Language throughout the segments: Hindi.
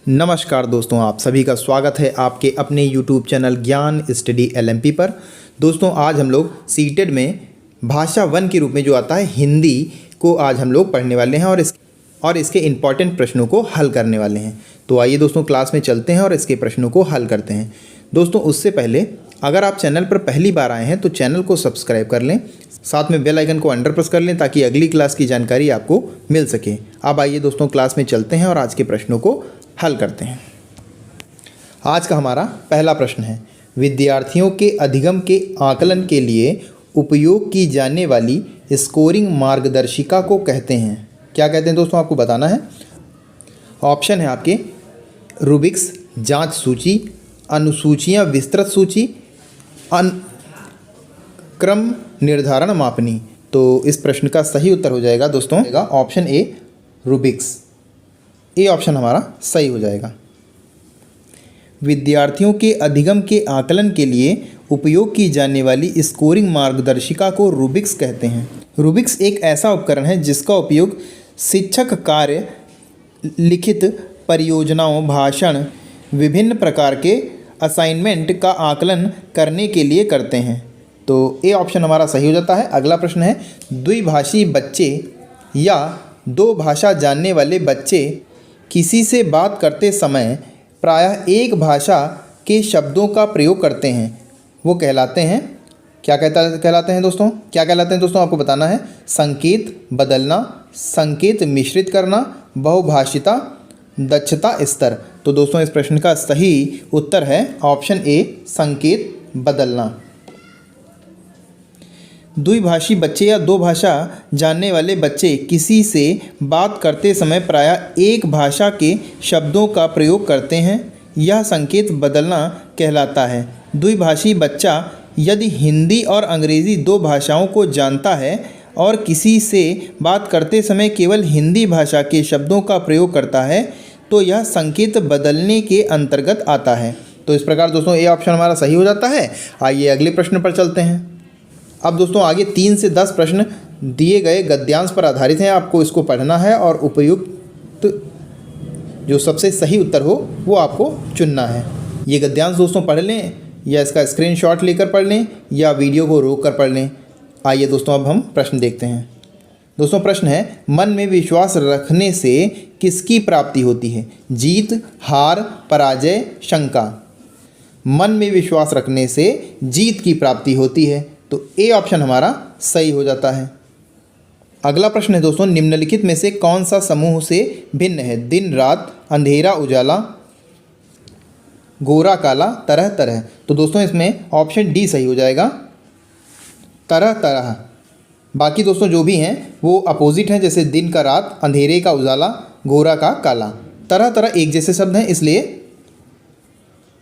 नमस्कार दोस्तों, आप सभी का स्वागत है आपके अपने YouTube चैनल ज्ञान स्टडी LMP पर। दोस्तों आज हम लोग सीटेड में भाषा 1 के रूप में जो आता है हिंदी को आज हम लोग पढ़ने वाले हैं और इसके इम्पॉर्टेंट प्रश्नों को हल करने वाले हैं। तो आइए दोस्तों क्लास में चलते हैं और इसके प्रश्नों को हल करते हैं। दोस्तों उससे पहले अगर आप चैनल पर पहली बार आए हैं तो चैनल को सब्सक्राइब कर लें, साथ में बेल आइकन को अंडर प्रेस कर लें ताकि अगली क्लास की जानकारी आपको मिल सके। अब आइए दोस्तों क्लास में चलते हैं और आज के प्रश्नों को हल करते हैं। आज का हमारा पहला प्रश्न है, विद्यार्थियों के अधिगम के आकलन के लिए उपयोग की जाने वाली स्कोरिंग मार्गदर्शिका को कहते हैं। क्या कहते हैं दोस्तों, आपको बताना है। ऑप्शन है आपके रूबिक्स, जांच सूची, अनुसूचियां विस्तृत सूची, क्रम निर्धारण मापनी। तो इस प्रश्न का सही उत्तर हो जाएगा दोस्तों option A Rubik's. A option हमारा सही हो जाएगा। विद्यार्थियों के अधिगम के आकलन के लिए उपयोग की जाने वाली स्कोरिंग मार्गदर्शिका को रूबिक्स कहते हैं। रूबिक्स एक ऐसा उपकरण है जिसका उपयोग शिक्षक कार्य, लिखित परियोजनाओं, भाषण, विभिन्न प्रकार के असाइनमेंट का आकलन करने के लिए करते हैं। तो ए ऑप्शन हमारा सही हो जाता है। अगला प्रश्न है, द्विभाषी बच्चे या दो भाषा जानने वाले बच्चे किसी से बात करते समय प्रायः एक भाषा के शब्दों का प्रयोग करते हैं, वो कहलाते हैं, क्या कहलाते हैं दोस्तों? क्या कहलाते हैं दोस्तों, आपको बताना है। संकेत बदलना, संकेत मिश्रित करना, बहुभाषिता, दक्षता स्तर। तो दोस्तों इस प्रश्न का सही उत्तर है ऑप्शन ए संकेत बदलना। द्विभाषी बच्चे या दो भाषा जानने वाले बच्चे किसी से बात करते समय प्रायः एक भाषा के शब्दों का प्रयोग करते हैं, यह संकेत बदलना कहलाता है। द्विभाषी बच्चा यदि हिंदी और अंग्रेज़ी दो भाषाओं को जानता है और किसी से बात करते समय केवल हिंदी भाषा के शब्दों का प्रयोग करता है तो यह संकेत बदलने के अंतर्गत आता है। तो इस प्रकार दोस्तों ए ऑप्शन हमारा सही हो जाता है। आइए अगले प्रश्न पर चलते हैं। अब दोस्तों आगे 3 से 10 प्रश्न दिए गए गद्यांश पर आधारित हैं। आपको इसको पढ़ना है और उपयुक्त जो सबसे सही उत्तर हो वो आपको चुनना है। ये गद्यांश दोस्तों पढ़ लें या इसका स्क्रीनशॉट लेकर पढ़ लें या वीडियो को रोक कर पढ़ लें। आइए दोस्तों अब हम प्रश्न देखते हैं। दोस्तों प्रश्न है, मन में विश्वास रखने से किसकी प्राप्ति होती है? जीत, हार, पराजय, शंका। मन में विश्वास रखने से जीत की प्राप्ति होती है। तो ए ऑप्शन हमारा सही हो जाता है। अगला प्रश्न है दोस्तों, निम्नलिखित में से कौन सा समूह से भिन्न है? दिन रात, अंधेरा उजाला, गोरा काला, तरह तरह। तो दोस्तों इसमें ऑप्शन डी सही हो जाएगा, तरह तरह। बाकी दोस्तों जो भी हैं वो अपोजिट हैं, जैसे दिन का रात, अंधेरे का उजाला, गोरा का काला। तरह तरह एक जैसे शब्द हैं, इसलिए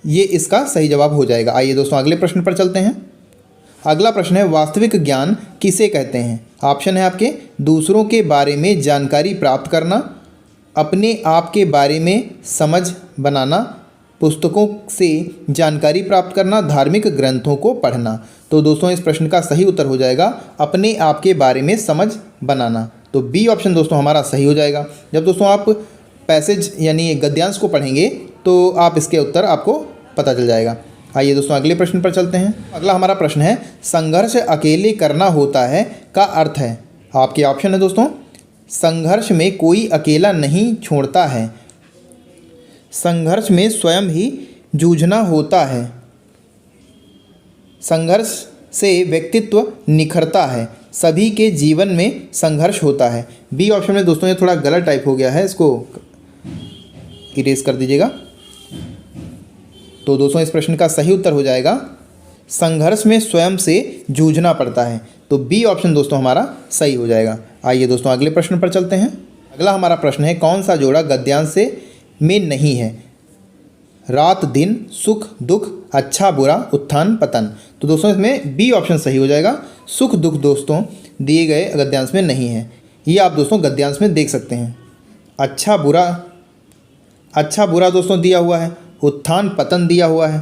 ये इसका सही जवाब हो जाएगा। आइए दोस्तों अगले प्रश्न पर चलते हैं। अगला प्रश्न है, वास्तविक ज्ञान किसे कहते हैं? ऑप्शन है आपके दूसरों के बारे में जानकारी प्राप्त करना, अपने आप के बारे में समझ बनाना, पुस्तकों से जानकारी प्राप्त करना, धार्मिक ग्रंथों को पढ़ना। तो दोस्तों इस प्रश्न का सही उत्तर हो जाएगा अपने आप के बारे में समझ बनाना। तो बी ऑप्शन दोस्तों हमारा सही हो जाएगा। जब दोस्तों आप पैसेज यानी गद्यांश को पढ़ेंगे तो आप इसके उत्तर आपको पता चल जाएगा। आइए दोस्तों अगले प्रश्न पर चलते हैं। अगला हमारा प्रश्न है, संघर्ष अकेले करना होता है का अर्थ है? आपके ऑप्शन है दोस्तों, संघर्ष में कोई अकेला नहीं छोड़ता है, संघर्ष में स्वयं ही जूझना होता है, संघर्ष से व्यक्तित्व निखरता है, सभी के जीवन में संघर्ष होता है। बी ऑप्शन में दोस्तों ये थोड़ा गलत टाइप हो गया है, इसको इरेज कर दीजिएगा। तो दोस्तों इस प्रश्न का सही उत्तर हो जाएगा, संघर्ष में स्वयं से जूझना पड़ता है। तो बी ऑप्शन दोस्तों हमारा सही हो जाएगा। आइए दोस्तों अगले प्रश्न पर चलते हैं। अगला हमारा प्रश्न है, कौन सा जोड़ा गद्यांश से में नहीं है? रात दिन, सुख दुख, अच्छा बुरा, उत्थान पतन। तो दोस्तों इसमें बी ऑप्शन सही हो जाएगा। सुख दुख दोस्तों दिए गए गद्यांश में नहीं है। ये आप दोस्तों गद्यांश में देख सकते हैं। अच्छा बुरा दोस्तों दिया हुआ है, उत्थान पतन दिया हुआ है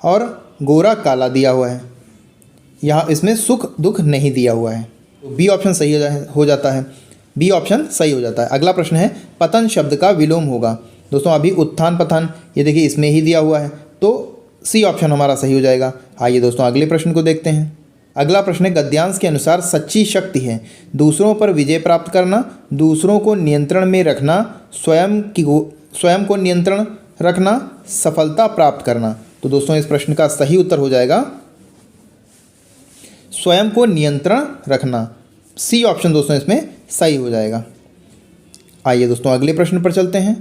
और गोरा काला दिया हुआ है। यहाँ इसमें सुख दुख नहीं दिया हुआ है। तो बी ऑप्शन सही हो जाता है। बी ऑप्शन सही हो जाता है। अगला प्रश्न है, पतन शब्द का विलोम होगा। दोस्तों अभी उत्थान पतन ये देखिए इसमें ही दिया हुआ है, तो सी ऑप्शन हमारा सही हो जाएगा। आइए दोस्तों अगले प्रश्न को देखते हैं। अगला प्रश्न है, गद्यांश के अनुसार सच्ची शक्ति है दूसरों पर विजय प्राप्त करना, दूसरों को नियंत्रण में रखना, स्वयं को नियंत्रण रखना, सफलता प्राप्त करना। तो दोस्तों इस प्रश्न का सही उत्तर हो जाएगा स्वयं को नियंत्रण रखना। सी ऑप्शन दोस्तों इसमें सही हो जाएगा। आइए दोस्तों अगले प्रश्न पर चलते हैं।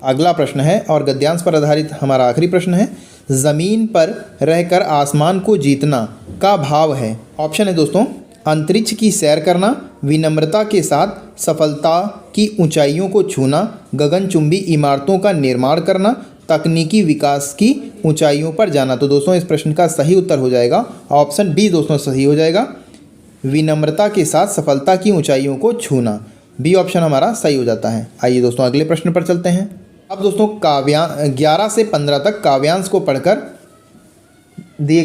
अगला प्रश्न है और गद्यांश पर आधारित हमारा आखिरी प्रश्न है, ज़मीन पर रहकर आसमान को जीतना का भाव है। ऑप्शन है दोस्तों, अंतरिक्ष की सैर करना, विनम्रता के साथ सफलता की ऊंचाइयों को छूना, गगनचुंबी इमारतों का निर्माण करना, तकनीकी विकास की ऊंचाइयों पर जाना। तो दोस्तों इस प्रश्न का सही उत्तर हो जाएगा ऑप्शन बी दोस्तों सही हो जाएगा, विनम्रता के साथ सफलता की ऊंचाइयों को छूना। बी ऑप्शन हमारा सही हो जाता है। आइए दोस्तों अगले प्रश्न पर चलते हैं। अब दोस्तों 11 से 15 तक काव्यांश को पढ़कर दिए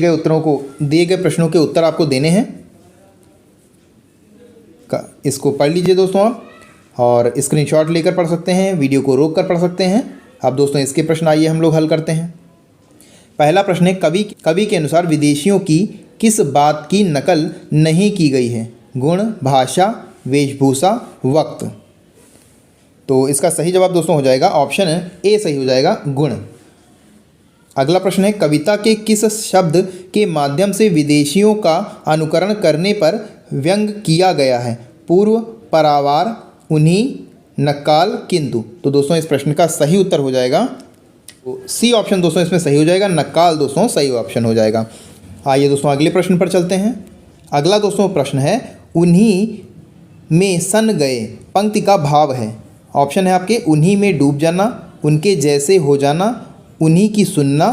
गए प्रश्नों के उत्तर आपको देने हैं। इसको पढ़ लीजिए दोस्तों आप, और स्क्रीनशॉट लेकर पढ़ सकते हैं, वीडियो को रोक कर पढ़ सकते हैं। अब दोस्तों इसके प्रश्न आइए हम लोग हल करते हैं। पहला प्रश्न है, कवि के अनुसार विदेशियों की किस बात की नकल नहीं की गई है? गुण, भाषा, वेशभूषा, वक्त। तो इसका सही जवाब दोस्तों हो जाएगा ऑप्शन ए सही हो जाएगा, गुण। अगला प्रश्न है, कविता के किस शब्द के माध्यम से विदेशियों का अनुकरण करने पर व्यंग किया गया है? पूर्व, परावार, उन्हीं, नक्काल, किंतु। तो दोस्तों इस प्रश्न का सही उत्तर हो जाएगा तो सी ऑप्शन दोस्तों इसमें सही हो जाएगा, नक्काल दोस्तों सही ऑप्शन हो जाएगा। आइए दोस्तों अगले प्रश्न पर चलते हैं। अगला दोस्तों प्रश्न है, उन्हीं में सन गए पंक्ति का भाव है। ऑप्शन है आपके, उन्हीं में डूब जाना, उनके जैसे हो जाना, उन्हीं की सुनना,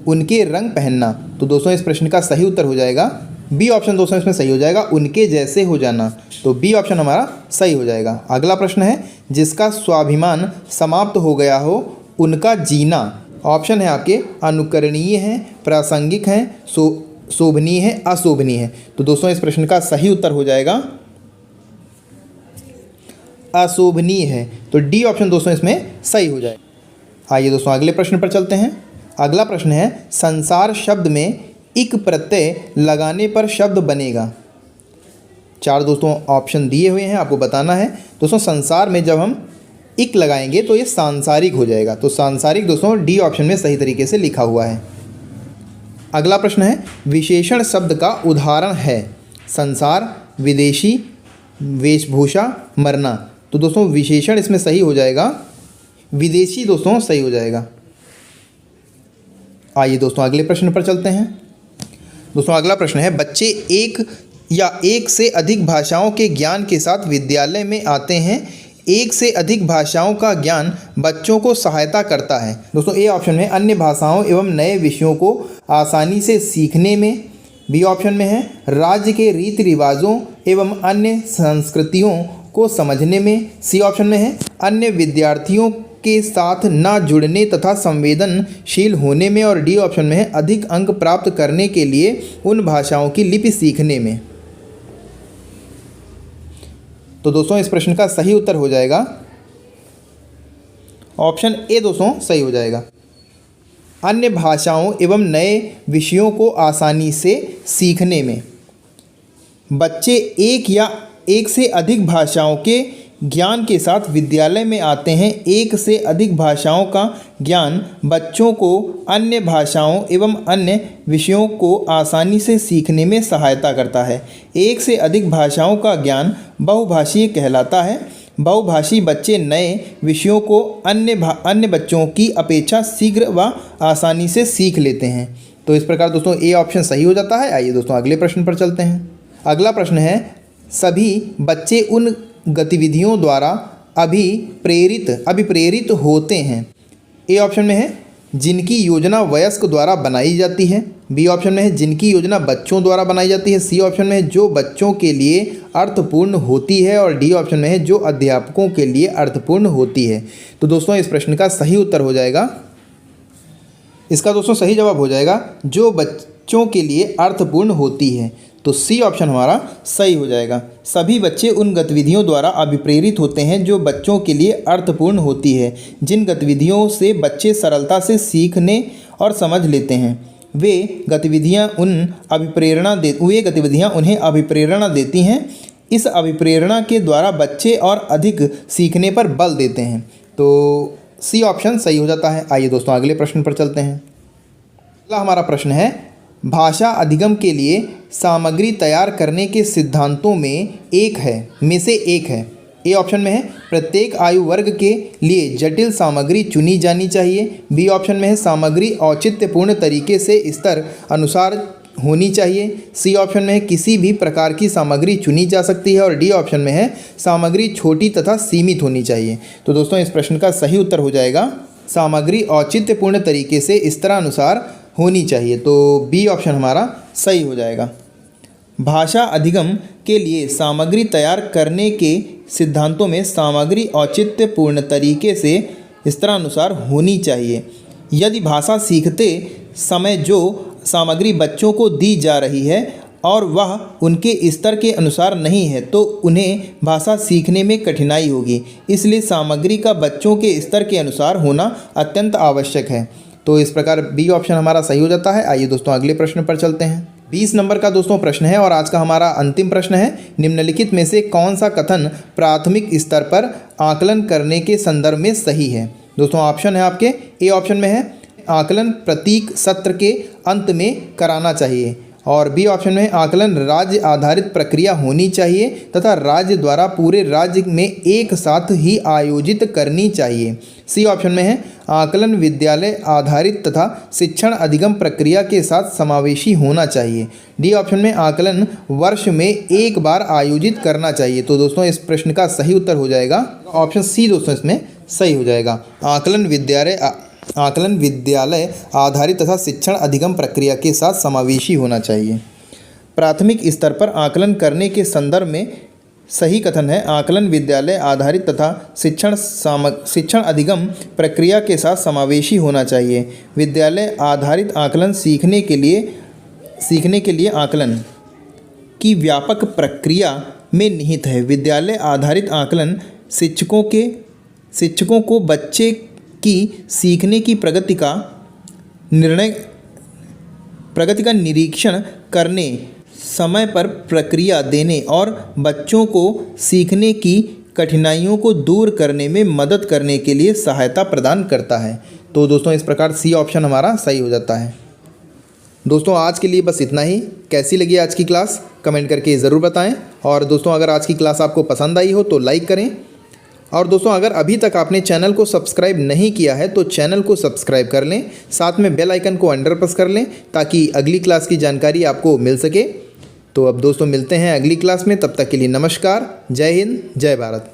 उनके रंग पहनना। तो दोस्तों इस प्रश्न का सही उत्तर हो जाएगा बी ऑप्शन दोस्तों इसमें सही हो जाएगा, उनके जैसे हो जाना। तो बी ऑप्शन हमारा सही हो जाएगा। अगला प्रश्न है, जिसका स्वाभिमान समाप्त हो गया हो उनका जीना। ऑप्शन है आपके, अनुकरणीय है, प्रासंगिक है, शोभनीय है, अशोभनीय है। तो दोस्तों इस प्रश्न का सही उत्तर हो जाएगा अशोभनीय है। तो डी ऑप्शन दोस्तों इसमें सही हो जाएगा। आइए दोस्तों अगले प्रश्न पर चलते हैं। अगला प्रश्न है, संसार शब्द में इक प्रत्यय लगाने पर शब्द बनेगा। 4 दोस्तों ऑप्शन दिए हुए हैं, आपको बताना है। दोस्तों संसार में जब हम इक लगाएंगे तो ये सांसारिक हो जाएगा। तो सांसारिक दोस्तों डी ऑप्शन में सही तरीके से लिखा हुआ है। अगला प्रश्न है, विशेषण शब्द का उदाहरण है संसार, विदेशी, वेशभूषा, मरना। तो दोस्तों विशेषण इसमें सही हो जाएगा, विदेशी दोस्तों सही हो जाएगा। आइए दोस्तों अगले प्रश्न पर चलते हैं। दोस्तों अगला प्रश्न है, बच्चे एक या एक से अधिक भाषाओं के ज्ञान के साथ विद्यालय में आते हैं। एक से अधिक भाषाओं का ज्ञान बच्चों को सहायता करता है। दोस्तों ए ऑप्शन में अन्य भाषाओं एवं नए विषयों को आसानी से सीखने में। बी ऑप्शन में है राज्य के रीति रिवाजों एवं अन्य संस्कृतियों को समझने में। सी ऑप्शन में है अन्य विद्यार्थियों के साथ ना जुड़ने तथा संवेदनशील होने में। और डी ऑप्शन में है अधिक अंक प्राप्त करने के लिए उन भाषाओं की लिपि सीखने में। तो दोस्तों इस प्रश्न का सही उत्तर हो जाएगा ऑप्शन ए दोस्तों सही हो जाएगा, अन्य भाषाओं एवं नए विषयों को आसानी से सीखने में। बच्चे एक या एक से अधिक भाषाओं के ज्ञान के साथ विद्यालय में आते हैं। एक से अधिक भाषाओं का ज्ञान बच्चों को अन्य भाषाओं एवं अन्य विषयों को आसानी से सीखने में सहायता करता है। एक से अधिक भाषाओं का ज्ञान बहुभाषीय कहलाता है। बहुभाषी बच्चे नए विषयों को अन्य बच्चों की अपेक्षा शीघ्र व आसानी से सीख लेते हैं। तो इस प्रकार दोस्तों ए ऑप्शन सही हो जाता है। आइए दोस्तों अगले प्रश्न पर चलते हैं। अगला प्रश्न है, सभी बच्चे उन गतिविधियों द्वारा अभिप्रेरित होते हैं। ए ऑप्शन में है जिनकी योजना वयस्क द्वारा बनाई जाती है। बी ऑप्शन में है जिनकी योजना बच्चों द्वारा बनाई जाती है। सी ऑप्शन में है जो बच्चों के लिए अर्थपूर्ण होती है। और डी ऑप्शन में है जो अध्यापकों के लिए अर्थपूर्ण होती है। तो दोस्तों इस प्रश्न का सही उत्तर हो जाएगा, इसका दोस्तों सही जवाब हो जाएगा जो बच्चों के लिए अर्थपूर्ण होती है। तो सी ऑप्शन हमारा सही हो जाएगा। सभी बच्चे उन गतिविधियों द्वारा अभिप्रेरित होते हैं जो बच्चों के लिए अर्थपूर्ण होती है। जिन गतिविधियों से बच्चे सरलता से सीखने और समझ लेते हैं वे गतिविधियां उन्हें अभिप्रेरणा देती हैं। इस अभिप्रेरणा के द्वारा बच्चे और अधिक सीखने पर बल देते हैं। तो सी ऑप्शन सही हो जाता है। आइए दोस्तों अगले प्रश्न पर चलते हैं। अगला हमारा प्रश्न है, भाषा अधिगम के लिए सामग्री तैयार करने के सिद्धांतों में से एक है। ए ऑप्शन में है प्रत्येक आयु वर्ग के लिए जटिल सामग्री चुनी जानी चाहिए। बी ऑप्शन में है सामग्री औचित्यपूर्ण तरीके से स्तर अनुसार होनी चाहिए। सी ऑप्शन में है किसी भी प्रकार की सामग्री चुनी जा सकती है। और डी ऑप्शन में है सामग्री छोटी तथा सीमित होनी चाहिए। तो दोस्तों इस प्रश्न का सही उत्तर हो जाएगा सामग्री औचित्यपूर्ण तरीके से स्तरानुसार होनी चाहिए। तो बी ऑप्शन हमारा सही हो जाएगा। भाषा अधिगम के लिए सामग्री तैयार करने के सिद्धांतों में सामग्री औचित्यपूर्ण तरीके से स्तरानुसार होनी चाहिए। यदि भाषा सीखते समय जो सामग्री बच्चों को दी जा रही है और वह उनके स्तर के अनुसार नहीं है तो उन्हें भाषा सीखने में कठिनाई होगी। इसलिए सामग्री का बच्चों के स्तर के अनुसार होना अत्यंत आवश्यक है। तो इस प्रकार बी ऑप्शन हमारा सही हो जाता है। आइए दोस्तों अगले प्रश्न पर चलते हैं। 20 नंबर का दोस्तों प्रश्न है और आज का हमारा अंतिम प्रश्न है। निम्नलिखित में से कौन सा कथन प्राथमिक स्तर पर आकलन करने के संदर्भ में सही है। दोस्तों ऑप्शन है आपके, ए ऑप्शन में है आकलन प्रत्येक सत्र के अंत में कराना चाहिए। और बी ऑप्शन में आकलन राज्य आधारित प्रक्रिया होनी चाहिए तथा राज्य द्वारा पूरे राज्य में एक साथ ही आयोजित करनी चाहिए। सी ऑप्शन में है आकलन विद्यालय आधारित तथा शिक्षण अधिगम प्रक्रिया के साथ समावेशी होना चाहिए। डी ऑप्शन में आकलन वर्ष में एक बार आयोजित करना चाहिए। तो दोस्तों इस प्रश्न का सही उत्तर हो जाएगा ऑप्शन सी दोस्तों इसमें सही हो जाएगा। आकलन विद्यालय आधारित तथा शिक्षण अधिगम प्रक्रिया के साथ समावेशी होना चाहिए। प्राथमिक स्तर पर आकलन करने के संदर्भ में सही कथन है आकलन विद्यालय आधारित तथा शिक्षण अधिगम प्रक्रिया के साथ समावेशी होना चाहिए। विद्यालय आधारित आकलन सीखने के लिए आकलन की व्यापक प्रक्रिया में निहित है। विद्यालय आधारित आकलन शिक्षकों को बच्चे की सीखने की प्रगति का निरीक्षण करने, समय पर प्रक्रिया देने और बच्चों को सीखने की कठिनाइयों को दूर करने में मदद करने के लिए सहायता प्रदान करता है। तो दोस्तों इस प्रकार सी ऑप्शन हमारा सही हो जाता है। दोस्तों आज के लिए बस इतना ही। कैसी लगी आज की क्लास कमेंट करके ज़रूर बताएं। और दोस्तों अगर आज की क्लास आपको पसंद आई हो तो लाइक करें। और दोस्तों अगर अभी तक आपने चैनल को सब्सक्राइब नहीं किया है तो चैनल को सब्सक्राइब कर लें, साथ में बेल आइकन को अंडर प्रेस कर लें ताकि अगली क्लास की जानकारी आपको मिल सके। तो अब दोस्तों मिलते हैं अगली क्लास में, तब तक के लिए नमस्कार, जय हिंद, जय भारत।